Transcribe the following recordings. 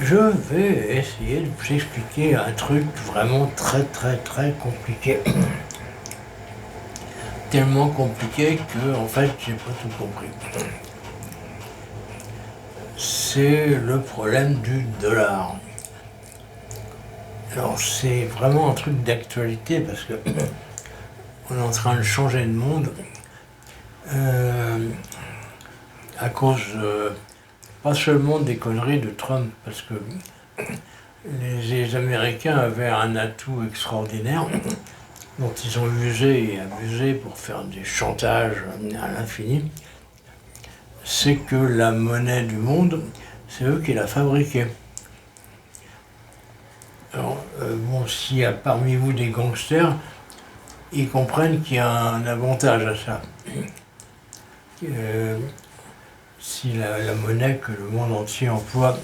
Je vais essayer de vous expliquer un truc vraiment très compliqué. Tellement compliqué que, en fait, j'ai pas tout compris. C'est le problème du dollar. Alors, c'est vraiment un truc d'actualité parce que on est en train de changer de monde à cause pas seulement des conneries de Trump, parce que les Américains avaient un atout extraordinaire dont ils ont usé et abusé pour faire des chantages à l'infini, c'est que la monnaie du monde, c'est eux qui la fabriquaient. Alors, bon, s'il y a parmi vous des gangsters, ils comprennent qu'il y a un avantage à ça. Euh, si la monnaie que le monde entier emploie,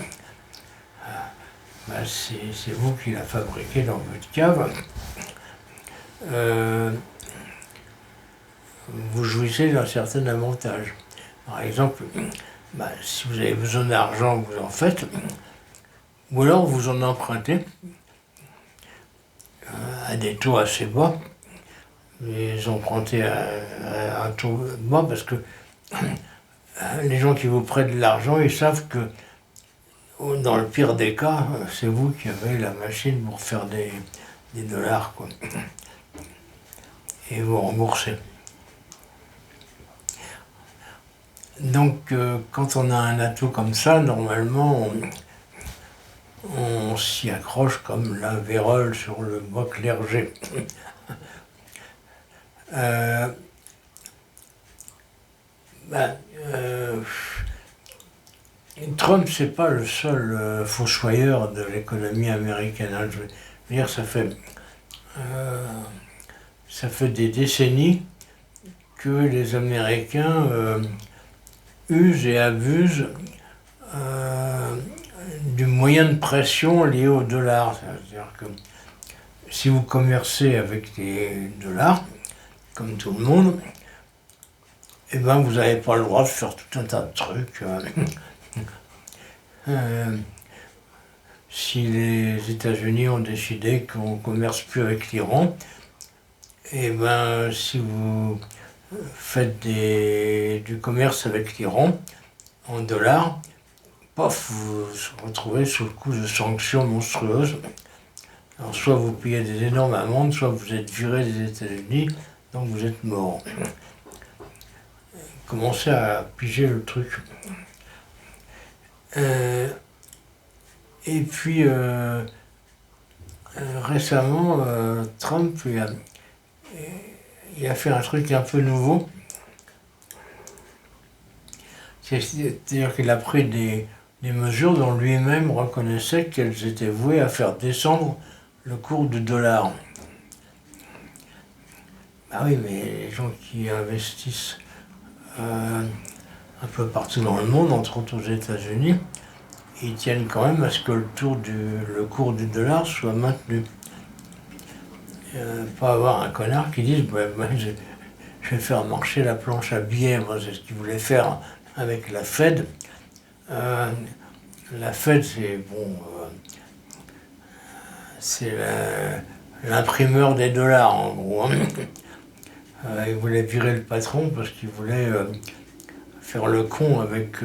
bah, c'est vous qui la fabriquez dans votre cave, vous jouissez d'un certain avantage. Par exemple, bah, si vous avez besoin d'argent, vous en faites, ou alors vous en empruntez à des taux assez bas. Les empruntez à un taux bas parce que les gens qui vous prêtent de l'argent, ils savent que dans le pire des cas, c'est vous qui avez la machine pour faire des dollars, quoi, et vous rembourser. Donc, quand on a un atout comme ça, normalement, on s'y accroche comme la vérole sur le bois clergé. Ben, Trump, c'est pas le seul fossoyeur de l'économie américaine, hein. Je veux dire, ça fait des décennies que les Américains usent et abusent du moyen de pression lié au dollar. C'est-à-dire que si vous commercez avec des dollars, comme tout le monde, eh ben vous n'avez pas le droit de faire tout un tas de trucs. Si les États-Unis ont décidé qu'on ne commerce plus avec l'Iran, eh ben si vous faites du commerce avec l'Iran en dollars, paf, vous vous retrouvez sous le coup de sanctions monstrueuses. Alors soit vous payez des énormes amendes, soit vous êtes viré des États-Unis, donc vous êtes mort. Commencez à piger le truc. Et puis récemment, Trump il a fait un truc un peu nouveau. C'est-à-dire qu'il a pris des mesures dont lui-même reconnaissait qu'elles étaient vouées à faire descendre le cours du dollar. Ah oui, mais les gens qui investissent un peu partout dans le monde, entre autres aux États-Unis, ils tiennent quand même à ce que le cours du dollar soit maintenu. Pas avoir un connard qui dise je vais faire marcher la planche à billets. Moi, c'est ce qu'il voulait faire avec la Fed. La Fed, c'est l'imprimeur des dollars, en gros, hein. Il voulait virer le patron parce qu'il voulait faire le con avec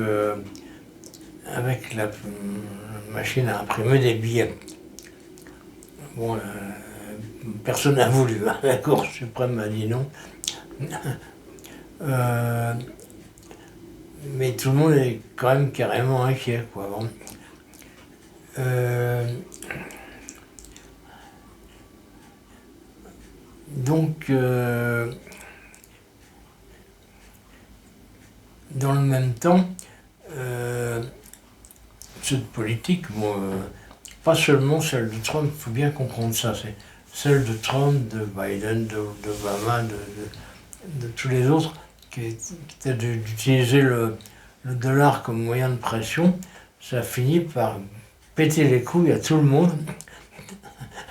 la machine à imprimer des billets. Bon, personne n'a voulu, hein. La Cour suprême a dit non. Mais tout le monde est quand même carrément inquiet, quoi. Bon. Donc, dans le même temps, cette politique, pas seulement celle de Trump, il faut bien comprendre ça, c'est celle de Trump, de Biden, d'Obama, de tous les autres, qui étaient d'utiliser le dollar comme moyen de pression, ça finit par péter les couilles à tout le monde,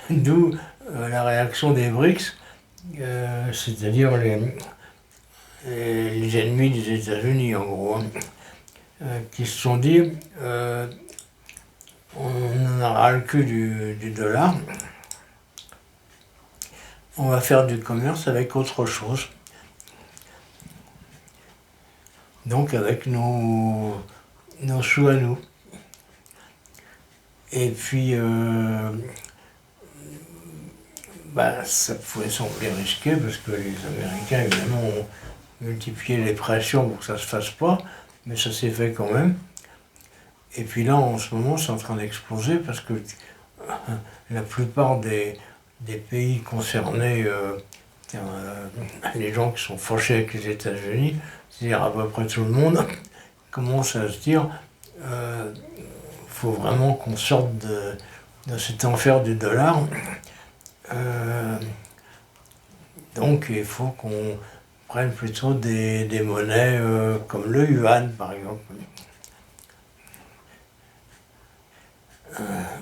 d'où la réaction des BRICS, c'est-à-dire les ennemis des États-Unis, en gros, qui se sont dit on a ras le cul du dollar. On va faire du commerce avec autre chose. Donc avec nos sous à nous. Et puis, ça pouvait sembler risqué parce que les Américains, évidemment, ont multiplié les pressions pour que ça ne se fasse pas, mais ça s'est fait quand même. Et puis là, en ce moment, c'est en train d'exploser parce que la plupart des pays concernés, les gens qui sont fâchés avec les États-Unis, c'est-à-dire à peu près tout le monde, commencent à se dire faut vraiment qu'on sorte de cet enfer du dollar. Donc il faut qu'on prenne plutôt des monnaies comme le yuan par exemple,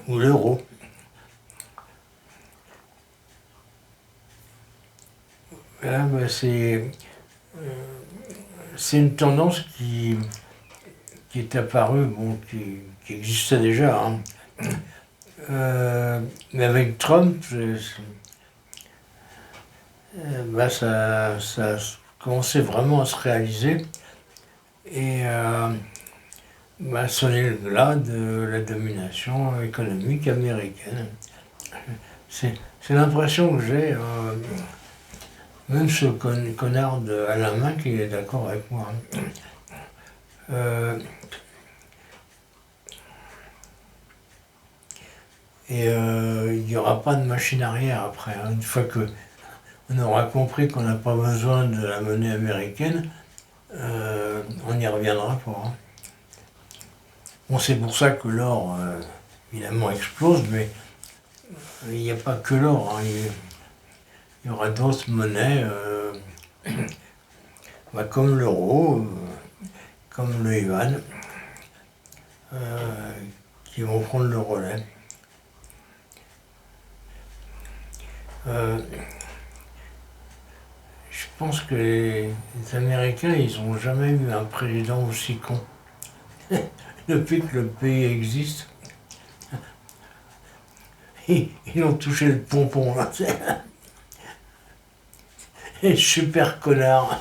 ou l'euro. Là, c'est une tendance qui est apparue, bon, qui existait déjà, hein. Mais avec Trump, ça a commencé vraiment à se réaliser. Et sonner-là de la domination économique américaine. C'est l'impression que j'ai, même ce connard de Alain qui est d'accord avec moi. Et il n'y aura pas de machine arrière après. Hein. Une fois qu'on aura compris qu'on n'a pas besoin de la monnaie américaine, on n'y reviendra pas. Hein. Bon, c'est pour ça que l'or, évidemment, explose, mais il n'y a pas que l'or. Hein. Il y aura d'autres monnaies, comme l'euro, comme le yuan, qui vont prendre le relais. Je pense que les Américains, ils n'ont jamais eu un président aussi con. Depuis que le pays existe, ils ont touché le pompon, là. Et super connard.